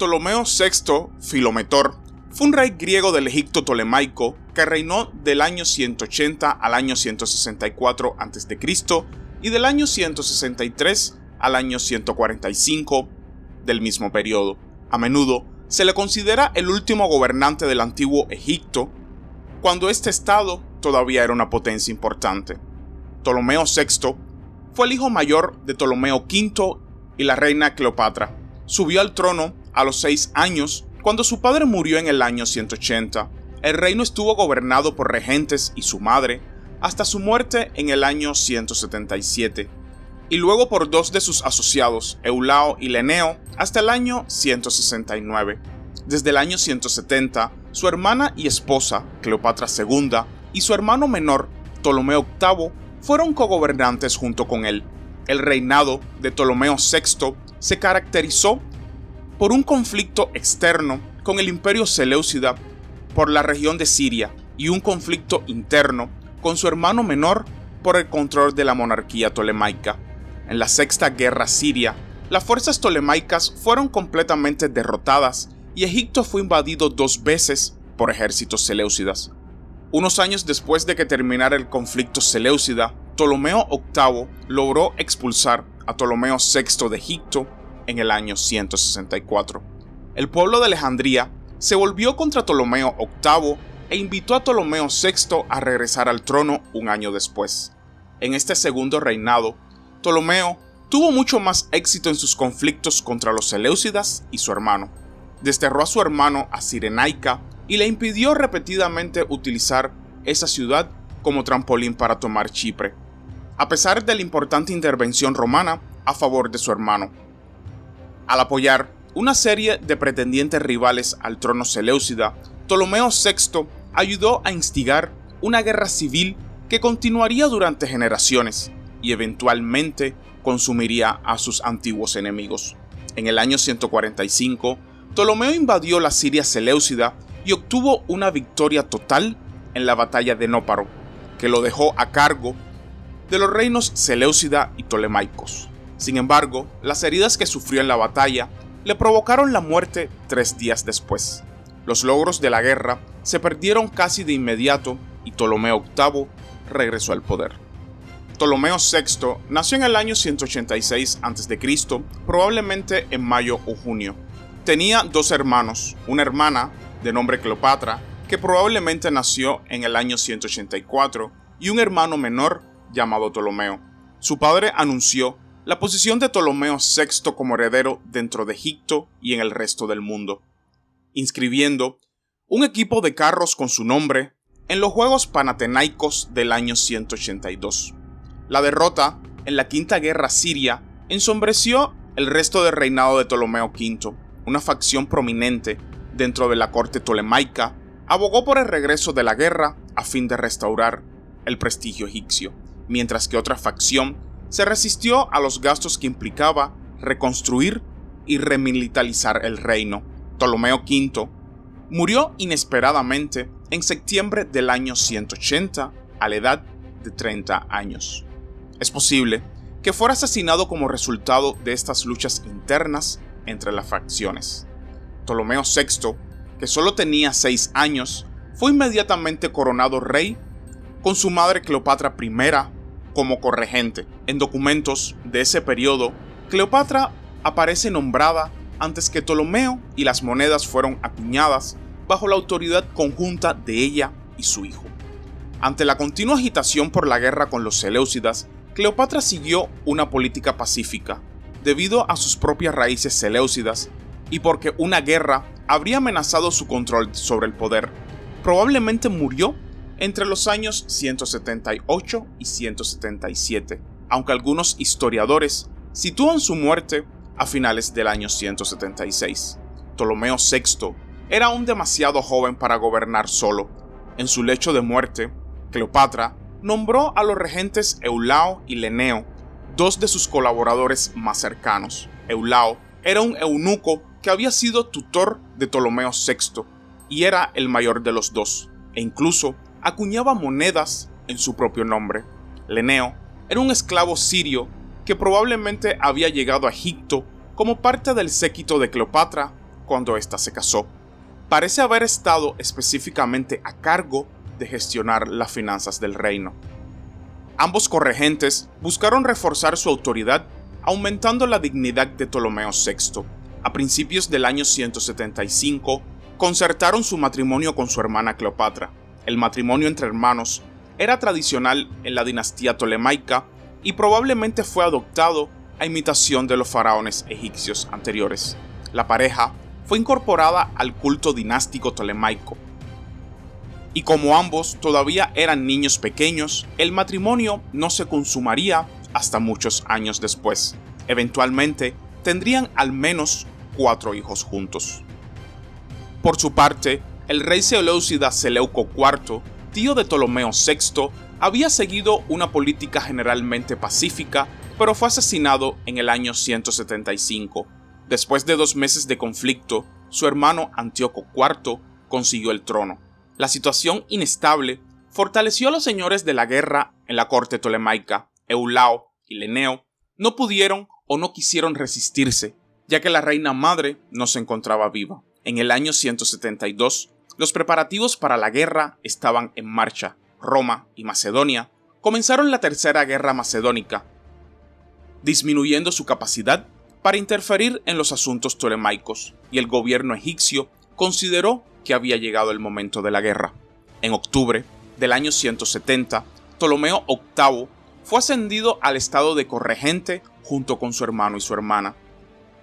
Ptolomeo VI Filometor fue un rey griego del Egipto tolemaico que reinó del año 180 al año 164 a.C. y del año 163 al año 145 del mismo periodo. A menudo se le considera el último gobernante del antiguo Egipto, cuando este estado todavía era una potencia importante. Ptolomeo VI fue el hijo mayor de Ptolomeo V y la reina Cleopatra. Subió al trono a los 6 años cuando su padre murió en el año 180. El reino estuvo gobernado por regentes y su madre hasta su muerte en el año 177, y luego por 2 de sus asociados, Eulao y Leneo, hasta el año 169. Desde el año 170, su hermana y esposa, Cleopatra II, y su hermano menor, Ptolomeo VIII, fueron cogobernantes junto con él. El reinado de Ptolomeo VI se caracterizó por un conflicto externo con el imperio seleucida por la región de Siria y un conflicto interno con su hermano menor por el control de la monarquía tolemaica. En la Sexta Guerra Siria, las fuerzas tolemaicas fueron completamente derrotadas y Egipto fue invadido 2 veces por ejércitos seleucidas. Unos años después de que terminara el conflicto seleucida, Ptolomeo VIII logró expulsar a Ptolomeo VI de Egipto en el año 164. El pueblo de Alejandría se volvió contra Ptolomeo VIII e invitó a Ptolomeo VI a regresar al trono un año después. En este segundo reinado, Ptolomeo tuvo mucho más éxito en sus conflictos contra los seleucidas y su hermano. Desterró a su hermano a Cirenaica y le impidió repetidamente utilizar esa ciudad como trampolín para tomar Chipre, a pesar de la importante intervención romana a favor de su hermano. Al apoyar una serie de pretendientes rivales al trono seleucida, Ptolomeo VI ayudó a instigar una guerra civil que continuaría durante generaciones y eventualmente consumiría a sus antiguos enemigos. En el año 145, Ptolomeo invadió la Siria seleucida y obtuvo una victoria total en la batalla de Nóparo, que lo dejó a cargo de los reinos seleucida y tolemaicos. Sin embargo, las heridas que sufrió en la batalla le provocaron la muerte 3 días después. Los logros de la guerra se perdieron casi de inmediato y Ptolomeo VIII regresó al poder. Ptolomeo VI nació en el año 186 a.C., probablemente en mayo o junio. Tenía 2 hermanos, una hermana de nombre Cleopatra, que probablemente nació en el año 184, y un hermano menor llamado Ptolomeo. Su padre anunció la posición de Ptolomeo VI como heredero dentro de Egipto y en el resto del mundo, inscribiendo un equipo de carros con su nombre en los Juegos Panatenaicos del año 182. La derrota en la Quinta Guerra Siria ensombreció el resto del reinado de Ptolomeo V. Una facción prominente dentro de la corte tolemaica abogó por el regreso de la guerra a fin de restaurar el prestigio egipcio, mientras que otra facción se resistió a los gastos que implicaba reconstruir y remilitarizar el reino. Ptolomeo V murió inesperadamente en septiembre del año 180 a la edad de 30 años. Es posible que fuera asesinado como resultado de estas luchas internas entre las facciones. Ptolomeo VI, que solo tenía 6 años, fue inmediatamente coronado rey con su madre Cleopatra I como corregente. En documentos de ese periodo, Cleopatra aparece nombrada antes que Ptolomeo y las monedas fueron acuñadas bajo la autoridad conjunta de ella y su hijo. Ante la continua agitación por la guerra con los seleucidas, Cleopatra siguió una política pacífica, debido a sus propias raíces seleucidas y porque una guerra habría amenazado su control sobre el poder. Probablemente murió entre los años 178 y 177, aunque algunos historiadores sitúan su muerte a finales del año 176. Ptolomeo VI era aún demasiado joven para gobernar solo. En su lecho de muerte, Cleopatra nombró a los regentes Eulao y Leneo, 2 de sus colaboradores más cercanos. Eulao era un eunuco que había sido tutor de Ptolomeo VI y era el mayor de los 2, e incluso acuñaba monedas en su propio nombre. Leneo era un esclavo sirio que probablemente había llegado a Egipto como parte del séquito de Cleopatra cuando ésta se casó. Parece haber estado específicamente a cargo de gestionar las finanzas del reino. Ambos corregentes buscaron reforzar su autoridad aumentando la dignidad de Ptolomeo VI. A principios del año 175, concertaron su matrimonio con su hermana Cleopatra. El matrimonio entre hermanos era tradicional en la dinastía tolemaica y probablemente fue adoptado a imitación de los faraones egipcios anteriores. La pareja fue incorporada al culto dinástico tolemaico. Y como ambos todavía eran niños pequeños, el matrimonio no se consumaría hasta muchos años después. Eventualmente tendrían al menos 4 hijos juntos. Por su parte, el rey Seleucida Seleuco IV, tío de Ptolomeo VI, había seguido una política generalmente pacífica, pero fue asesinado en el año 175. Después de 2 meses de conflicto, su hermano Antíoco IV consiguió el trono. La situación inestable fortaleció a los señores de la guerra en la corte tolemaica. Eulao y Leneo no pudieron o no quisieron resistirse, ya que la reina madre no se encontraba viva. En el año 172, los preparativos para la guerra estaban en marcha. Roma y Macedonia comenzaron la Tercera Guerra Macedónica, disminuyendo su capacidad para interferir en los asuntos tolemaicos, y el gobierno egipcio consideró que había llegado el momento de la guerra. En octubre del año 170, Ptolomeo VIII fue ascendido al estado de corregente junto con su hermano y su hermana.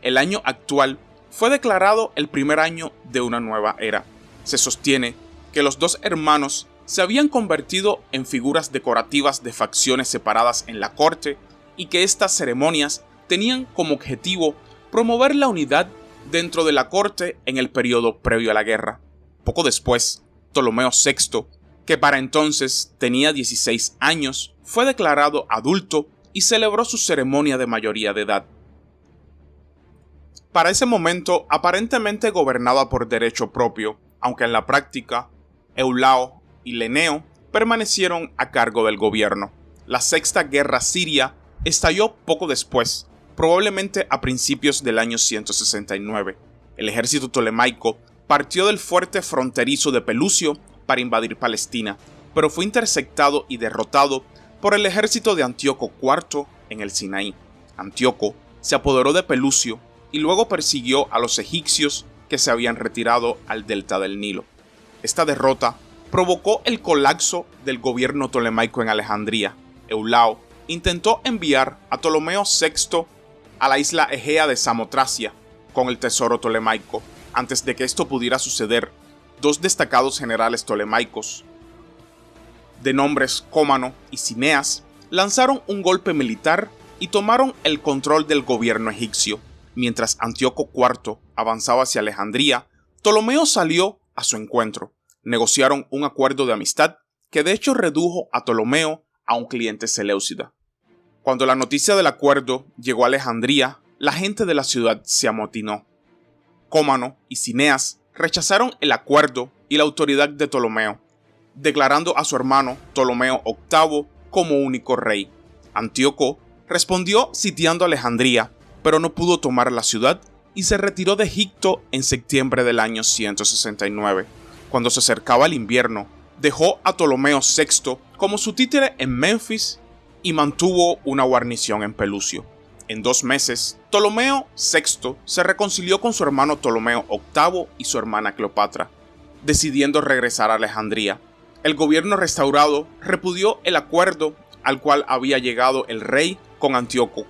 El año actual fue declarado el primer año de una nueva era. Se sostiene que los dos hermanos se habían convertido en figuras decorativas de facciones separadas en la corte y que estas ceremonias tenían como objetivo promover la unidad dentro de la corte en el periodo previo a la guerra. Poco después, Ptolomeo VI, que para entonces tenía 16 años, fue declarado adulto y celebró su ceremonia de mayoría de edad. Para ese momento aparentemente gobernaba por derecho propio, aunque en la práctica, Eulao y Leneo permanecieron a cargo del gobierno. La Sexta Guerra Siria estalló poco después, probablemente a principios del año 169. El ejército tolemaico partió del fuerte fronterizo de Pelucio para invadir Palestina, pero fue interceptado y derrotado por el ejército de Antíoco IV en el Sinaí. Antíoco se apoderó de Pelucio y luego persiguió a los egipcios que se habían retirado al delta del Nilo. Esta derrota provocó el colapso del gobierno tolemaico en Alejandría. Eulao intentó enviar a Ptolomeo VI a la isla Egea de Samotracia con el tesoro tolemaico. Antes de que esto pudiera suceder, 2 destacados generales tolemaicos, de nombres Cómano y Cineas, lanzaron un golpe militar y tomaron el control del gobierno egipcio. Mientras Antíoco IV avanzaba hacia Alejandría, Ptolomeo salió a su encuentro. Negociaron un acuerdo de amistad que de hecho redujo a Ptolomeo a un cliente seleucida. Cuando la noticia del acuerdo llegó a Alejandría, la gente de la ciudad se amotinó. Cómano y Cineas rechazaron el acuerdo y la autoridad de Ptolomeo, declarando a su hermano Ptolomeo VIII como único rey. Antíoco respondió sitiando Alejandría, pero no pudo tomar la ciudad y se retiró de Egipto en septiembre del año 169. Cuando se acercaba el invierno, dejó a Ptolomeo VI como su títere en Menfis y mantuvo una guarnición en Pelucio. En 2 meses, Ptolomeo VI se reconcilió con su hermano Ptolomeo VIII y su hermana Cleopatra, decidiendo regresar a Alejandría. El gobierno restaurado repudió el acuerdo al cual había llegado el rey con Antíoco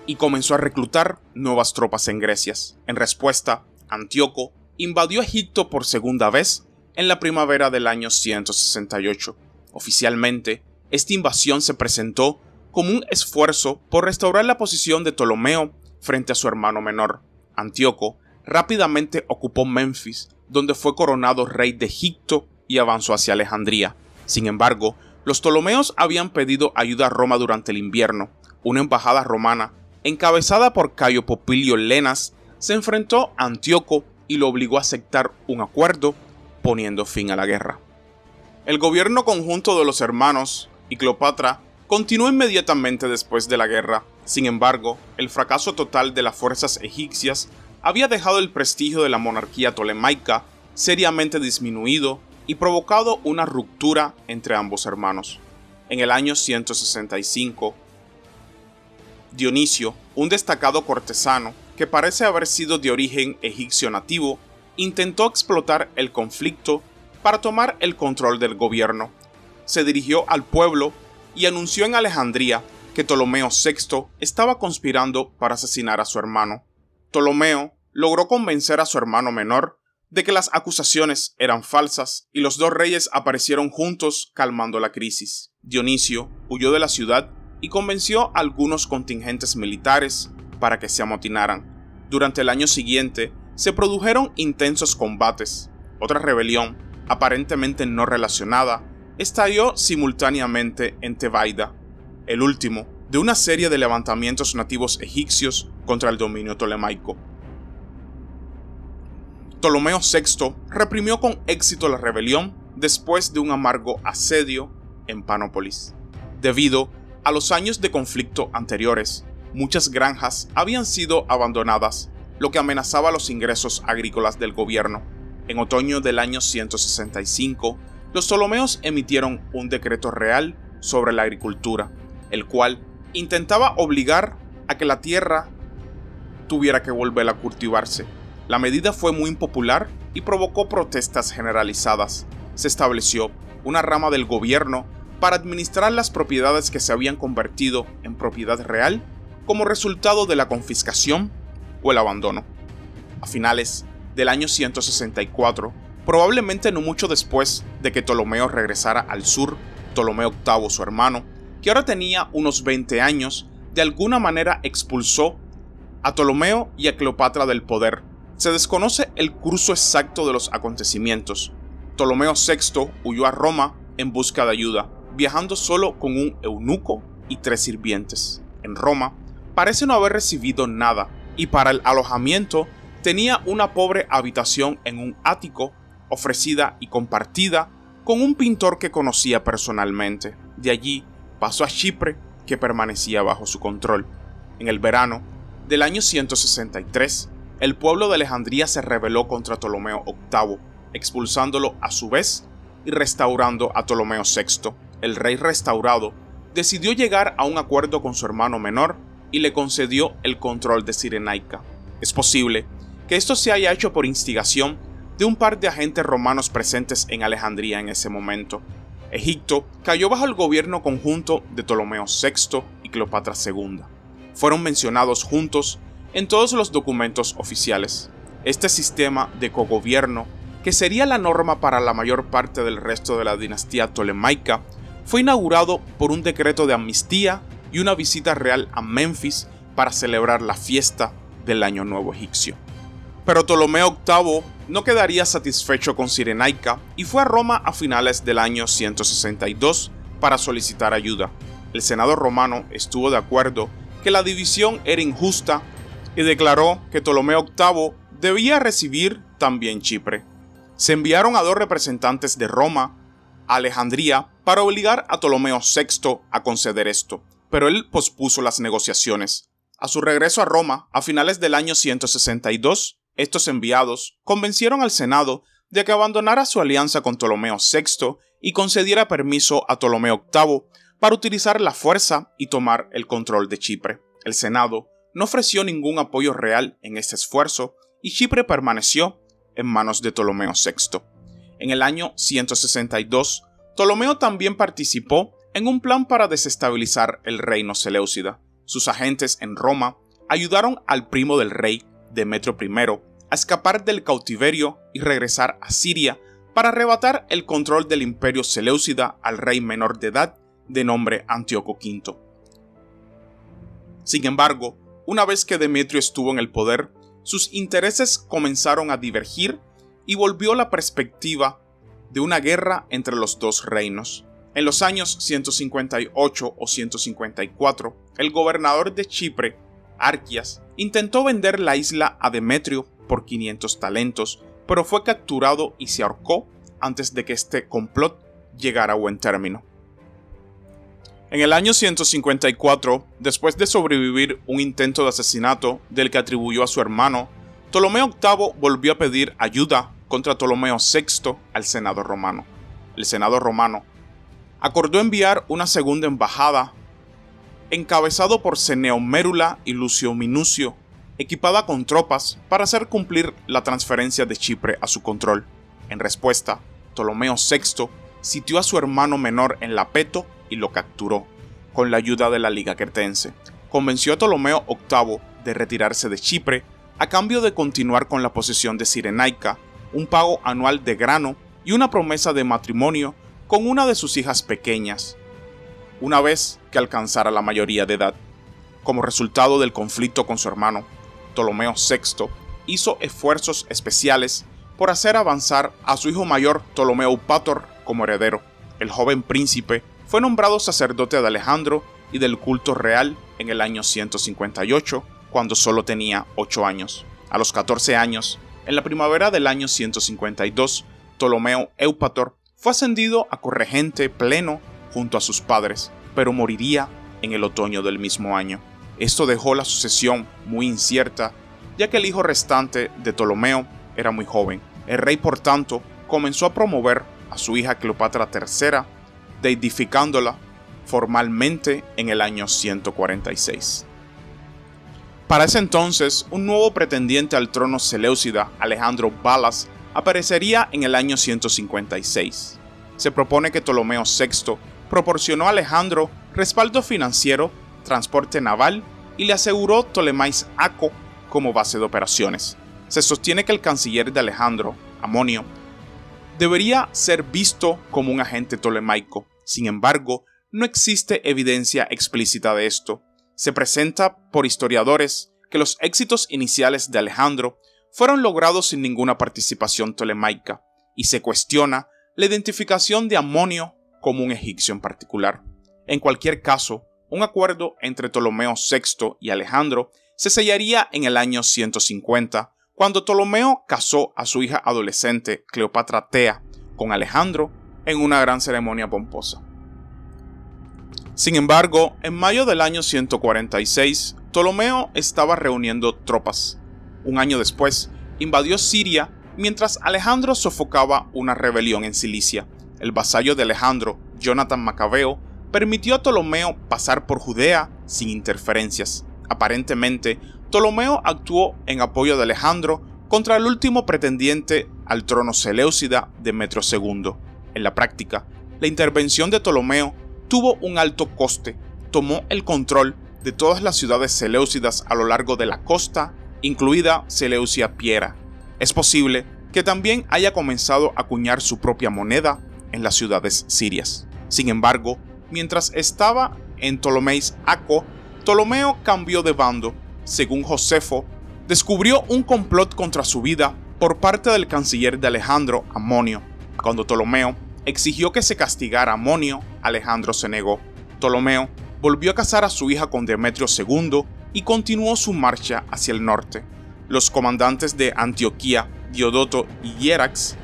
y comenzó a reclutar nuevas tropas en Grecia. En respuesta, Antíoco invadió Egipto por segunda vez en la primavera del año 168. Oficialmente, esta invasión se presentó como un esfuerzo por restaurar la posición de Ptolomeo frente a su hermano menor. Antíoco rápidamente ocupó Menfis, donde fue coronado rey de Egipto y avanzó hacia Alejandría. Sin embargo, los Ptolomeos habían pedido ayuda a Roma durante el invierno. Una embajada romana, encabezada por Cayo Popilio Lenas, se enfrentó a Antíoco y lo obligó a aceptar un acuerdo, poniendo fin a la guerra. El gobierno conjunto de los hermanos y Cleopatra continuó inmediatamente después de la guerra. Sin embargo, el fracaso total de las fuerzas egipcias había dejado el prestigio de la monarquía tolemaica seriamente disminuido y provocado una ruptura entre ambos hermanos. En el año 165, Dionisio, un destacado cortesano que parece haber sido de origen egipcio nativo, intentó explotar el conflicto para tomar el control del gobierno. Se dirigió al pueblo y anunció en Alejandría que Ptolomeo VI estaba conspirando para asesinar a su hermano. Ptolomeo logró convencer a su hermano menor de que las acusaciones eran falsas y los dos reyes aparecieron juntos calmando la crisis. Dionisio huyó de la ciudad y convenció a algunos contingentes militares para que se amotinaran. Durante el año siguiente se produjeron intensos combates. Otra rebelión, aparentemente no relacionada, estalló simultáneamente en Tebaida, el último de una serie de levantamientos nativos egipcios contra el dominio tolemaico. Ptolomeo VI reprimió con éxito la rebelión después de un amargo asedio en Panópolis. Debido a los años de conflicto anteriores, muchas granjas habían sido abandonadas, lo que amenazaba los ingresos agrícolas del gobierno. En otoño del año 165, los Ptolomeos emitieron un decreto real sobre la agricultura, el cual intentaba obligar a que la tierra tuviera que volver a cultivarse. La medida fue muy impopular y provocó protestas generalizadas. Se estableció una rama del gobierno para administrar las propiedades que se habían convertido en propiedad real como resultado de la confiscación o el abandono. A finales del año 164, probablemente no mucho después de que Ptolomeo regresara al sur, Ptolomeo VIII, su hermano, que ahora tenía unos 20 años, de alguna manera expulsó a Ptolomeo y a Cleopatra del poder. Se desconoce el curso exacto de los acontecimientos. Ptolomeo VI huyó a Roma en busca de ayuda, viajando solo con un eunuco y 3 sirvientes. En Roma, parece no haber recibido nada, y para el alojamiento tenía una pobre habitación en un ático, ofrecida y compartida con un pintor que conocía personalmente. De allí pasó a Chipre, que permanecía bajo su control. En el verano del año 163, el pueblo de Alejandría se rebeló contra Ptolomeo VIII, expulsándolo a su vez y restaurando a Ptolomeo VI. El rey restaurado decidió llegar a un acuerdo con su hermano menor y le concedió el control de Cirenaica. Es posible que esto se haya hecho por instigación de un par de agentes romanos presentes en Alejandría en ese momento. Egipto cayó bajo el gobierno conjunto de Ptolomeo VI y Cleopatra II. Fueron mencionados juntos en todos los documentos oficiales. Este sistema de cogobierno, que sería la norma para la mayor parte del resto de la dinastía tolemaica, fue inaugurado por un decreto de amnistía y una visita real a Menfis para celebrar la fiesta del Año Nuevo egipcio. Pero Ptolomeo VIII no quedaría satisfecho con Cirenaica y fue a Roma a finales del año 162 para solicitar ayuda. El Senado romano estuvo de acuerdo que la división era injusta y declaró que Ptolomeo VIII debía recibir también Chipre. Se enviaron a 2 representantes de Roma a Alejandría para obligar a Ptolomeo VI a conceder esto, pero él pospuso las negociaciones. A su regreso a Roma, a finales del año 162, estos enviados convencieron al Senado de que abandonara su alianza con Ptolomeo VI y concediera permiso a Ptolomeo VIII para utilizar la fuerza y tomar el control de Chipre. El Senado no ofreció ningún apoyo real en este esfuerzo y Chipre permaneció en manos de Ptolomeo VI. En el año 162, Ptolomeo también participó en un plan para desestabilizar el reino seleucida. Sus agentes en Roma ayudaron al primo del rey, Demetrio I, a escapar del cautiverio y regresar a Siria para arrebatar el control del imperio seleucida al rey menor de edad de nombre Antíoco V. Sin embargo, una vez que Demetrio estuvo en el poder, sus intereses comenzaron a divergir y volvió la perspectiva de una guerra entre los dos reinos. En los años 158 o 154, el gobernador de Chipre, Arquias, intentó vender la isla a Demetrio por 500 talentos, pero fue capturado y se ahorcó antes de que este complot llegara a buen término. En el año 154, después de sobrevivir un intento de asesinato del que atribuyó a su hermano, Ptolomeo VIII volvió a pedir ayuda contra Ptolomeo VI al Senado romano. El Senado romano acordó enviar una segunda embajada encabezado por Cneo Mérula y Lucio Minucio, equipada con tropas para hacer cumplir la transferencia de Chipre a su control. En respuesta, Ptolomeo VI sitió a su hermano menor en Lapeto y lo capturó. Con la ayuda de la Liga Cretense, convenció a Ptolomeo VIII de retirarse de Chipre a cambio de continuar con la posesión de Cirenaica, un pago anual de grano y una promesa de matrimonio con una de sus hijas pequeñas, una vez que alcanzara la mayoría de edad. Como resultado del conflicto con su hermano, Ptolomeo VI hizo esfuerzos especiales por hacer avanzar a su hijo mayor Ptolomeo Eupator como heredero. El joven príncipe fue nombrado sacerdote de Alejandro y del culto real en el año 158, cuando solo tenía 8 años. A los 14 años, en la primavera del año 152, Ptolomeo Eupator fue ascendido a corregente pleno junto a sus padres, pero moriría en el otoño del mismo año. Esto dejó la sucesión muy incierta, ya que el hijo restante de Ptolomeo era muy joven. El rey, por tanto, comenzó a promover a su hija Cleopatra III, deidificándola formalmente en el año 146. Para ese entonces, un nuevo pretendiente al trono seleucida, Alejandro Balas, aparecería en el año 156. Se propone que Ptolomeo VI proporcionó a Alejandro respaldo financiero, transporte naval y le aseguró Ptolemais Aco como base de operaciones. Se sostiene que el canciller de Alejandro, Amonio, debería ser visto como un agente ptolemaico. Sin embargo, no existe evidencia explícita de esto. Se presenta por historiadores que los éxitos iniciales de Alejandro fueron logrados sin ninguna participación ptolemaica, y se cuestiona la identificación de Amonio como un egipcio en particular. En cualquier caso, un acuerdo entre Ptolomeo VI y Alejandro se sellaría en el año 150, cuando Ptolomeo casó a su hija adolescente Cleopatra Tea con Alejandro en una gran ceremonia pomposa. Sin embargo, en mayo del año 146, Ptolomeo estaba reuniendo tropas. Un año después, invadió Siria mientras Alejandro sofocaba una rebelión en Cilicia. El vasallo de Alejandro, Jonathan Macabeo, permitió a Ptolomeo pasar por Judea sin interferencias. Aparentemente, Ptolomeo actuó en apoyo de Alejandro contra el último pretendiente al trono seleucida, Demetrio II. En la práctica, la intervención de Ptolomeo tuvo un alto coste. Tomó el control de todas las ciudades seleucidas a lo largo de la costa, incluida Seleucia Piera. Es posible que también haya comenzado a acuñar su propia moneda en las ciudades sirias. Sin embargo, mientras estaba en Ptolemais Aco, Ptolomeo cambió de bando. Según Josefo, descubrió un complot contra su vida por parte del canciller de Alejandro, Amonio. Cuando Ptolomeo exigió que se castigara a Amonio, Alejandro se negó. Ptolomeo volvió a casar a su hija con Demetrio II y continuó su marcha hacia el norte. Los comandantes de Antioquía, Diodoto y Hierax,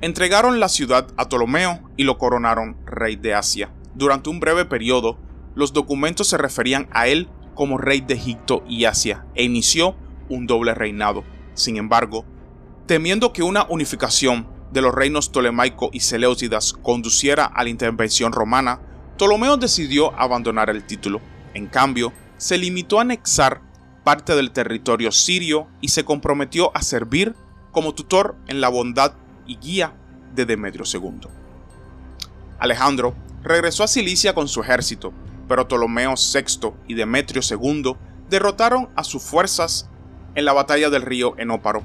entregaron la ciudad a Ptolomeo y lo coronaron rey de Asia. Durante un breve periodo, los documentos se referían a él como rey de Egipto y Asia e inició un doble reinado. Sin embargo, temiendo que una unificación de los reinos ptolemaico y seleucidas conduciera a la intervención romana, Ptolomeo decidió abandonar el título. En cambio, se limitó a anexar parte del territorio sirio y se comprometió a servir como tutor en la bondad y guía de Demetrio II. Alejandro regresó a Cilicia con su ejército, pero Ptolomeo VI y Demetrio II derrotaron a sus fuerzas en la batalla del río Enóparo.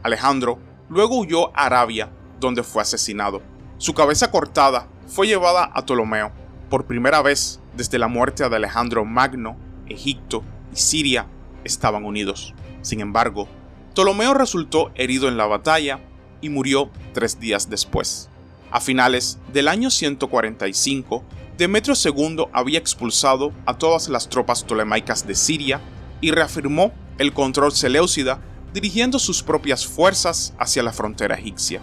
Alejandro luego huyó a Arabia, donde fue asesinado. Su cabeza cortada fue llevada a Ptolomeo. Por primera vez desde la muerte de Alejandro Magno, Egipto y Siria estaban unidos. Sin embargo, Ptolomeo resultó herido en la batalla y murió 3 días después. A finales del año 145, Demetrio II había expulsado a todas las tropas ptolemaicas de Siria y reafirmó el control seleucida, dirigiendo sus propias fuerzas hacia la frontera egipcia.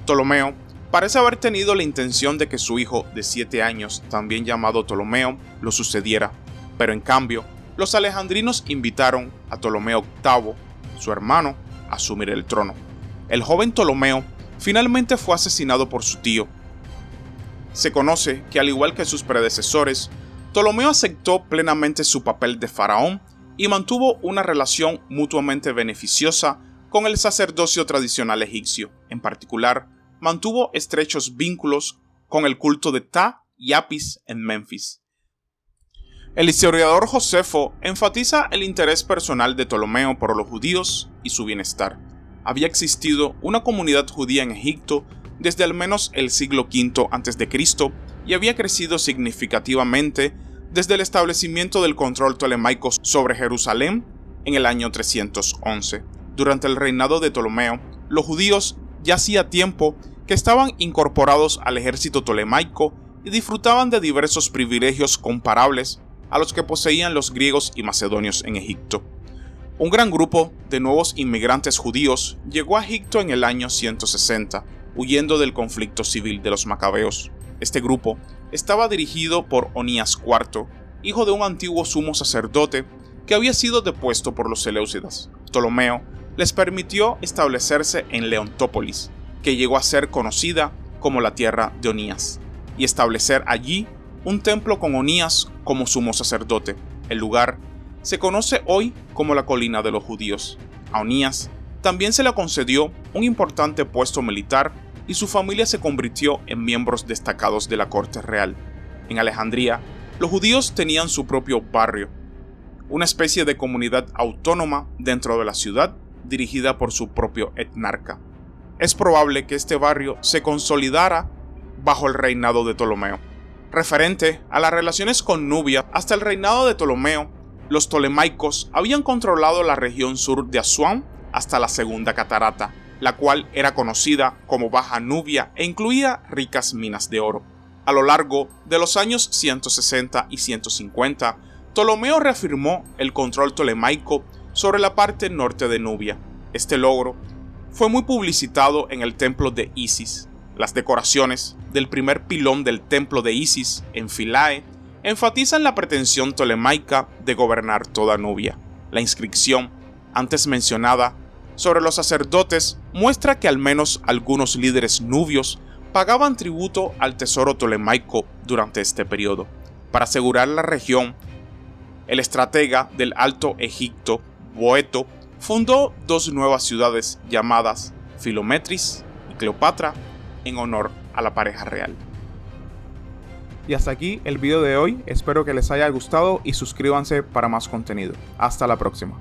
Ptolomeo parece haber tenido la intención de que su hijo de 7 años, también llamado Ptolomeo, lo sucediera, pero en cambio, los alejandrinos invitaron a Ptolomeo VIII, su hermano, asumir el trono. El joven Ptolomeo finalmente fue asesinado por su tío. Se conoce que, al igual que sus predecesores, Ptolomeo aceptó plenamente su papel de faraón y mantuvo una relación mutuamente beneficiosa con el sacerdocio tradicional egipcio. En particular, mantuvo estrechos vínculos con el culto de Ptah y Apis en Memphis. El historiador Josefo enfatiza el interés personal de Ptolomeo por los judíos y su bienestar. Había existido una comunidad judía en Egipto desde al menos el siglo V a.C. y había crecido significativamente desde el establecimiento del control tolemaico sobre Jerusalén en el año 311. Durante el reinado de Ptolomeo, los judíos ya hacía tiempo que estaban incorporados al ejército tolemaico y disfrutaban de diversos privilegios comparables a los que poseían los griegos y macedonios en Egipto. Un gran grupo de nuevos inmigrantes judíos llegó a Egipto en el año 160, huyendo del conflicto civil de los macabeos. Este grupo estaba dirigido por Onías IV, hijo de un antiguo sumo sacerdote que había sido depuesto por los seleucidas. Ptolomeo les permitió establecerse en Leontópolis, que llegó a ser conocida como la tierra de Onías, y establecer allí un templo con Onías como sumo sacerdote. El lugar se conoce hoy como la colina de los judíos. A Onías también se le concedió un importante puesto militar y su familia se convirtió en miembros destacados de la corte real. En Alejandría, los judíos tenían su propio barrio, una especie de comunidad autónoma dentro de la ciudad, dirigida por su propio etnarca. Es probable que este barrio se consolidara bajo el reinado de Ptolomeo. Referente a las relaciones con Nubia, hasta el reinado de Ptolomeo, los tolemaicos habían controlado la región sur de Asuán hasta la Segunda Catarata, la cual era conocida como Baja Nubia e incluía ricas minas de oro. A lo largo de los años 160 y 150, Ptolomeo reafirmó el control tolemaico sobre la parte norte de Nubia. Este logro fue muy publicitado en el templo de Isis. Las decoraciones del primer pilón del templo de Isis en Philae enfatizan la pretensión tolemaica de gobernar toda Nubia. La inscripción antes mencionada sobre los sacerdotes muestra que al menos algunos líderes nubios pagaban tributo al tesoro tolemaico durante este periodo. Para asegurar la región, el estratega del Alto Egipto, Boeto, fundó dos nuevas ciudades llamadas Filometris y Cleopatra en honor a la pareja real. Y hasta aquí el video de hoy, espero que les haya gustado y suscríbanse para más contenido. Hasta la próxima.